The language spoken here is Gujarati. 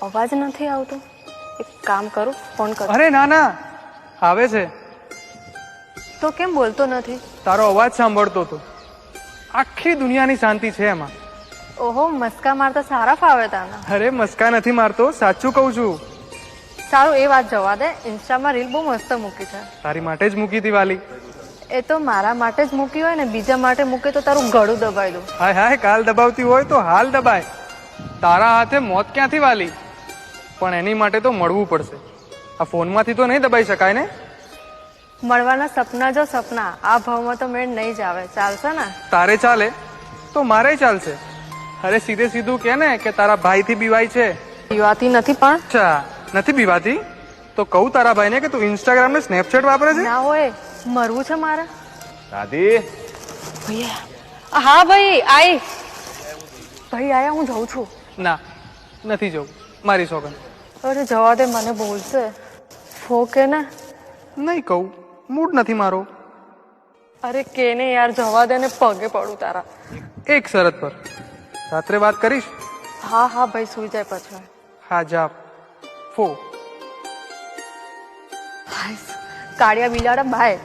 અવાજ નથી આવતો. એક કામ કરું, ફોન કરું. અરે ના ના, આવે છે. તો કેમ બોલતો નથી? તારો અવાજ સાંભળતો હતો. આખી દુનિયાની શાંતિ છે એમાં. ઓહો, મસ્કા મારતા સારા ફાવે તને. અરે મસ્કા નથી મારતો, સાચું કહું છું. સારું, એ વાત જવા દે. ઇન્સ્ટામાં રીલ બહુ મસ્ત મૂકી છે. તારી માટે જ મૂકી હતી વાલી. એ તો મારા માટે જ મૂકી હોય ને, બીજા માટે મૂકે તો તારું ગળું દબાઈ દઉં. હાય હાય, કાલ દબાવતી હોય તો હાલ દબાય. તારા હાથે મોત ક્યાંથી વાલી? પણ એની માટે તો મળવું પડશે. આ ફોનમાંથી તો નહીં દબાઈ શકાય ને. મળવાના સપના જો સપના, આ ભાવમાં તો મેળ નહીં જ આવે. ચાલશે ને? તારે ચાલે તો મારે ચાલશે. અરે સીધે સીધું કે ને કે તારા ભાઈથી બીવાય છે. પીવાતી નથી પણ. અચ્છા, નથી બીવાતી તો કહું તારા ભાઈને કે તું ઇન્સ્ટાગ્રામ ને સ્નેપચેટ વાપરે છે. ના હોય, મરવું છે મારે. દાદી, ભૈયા, હા ભાઈ આઈ. ભાઈ આયા, હું જઉં છું. ના, નથી જવું, મારી સોગન. અરે જવા દે, મને બોલશે. ફોકે ને. નહીં કહું, મૂડ નથી મારો. અરે કે ને યાર, જવા દે ને, પગે પડું તારા. એક શરત પર. રાત્રે વાત કરીશ. હા હા ભાઈ, સુઈ જાય પછી. હા જા. ફો. કાળિયા બિલાડા બાય.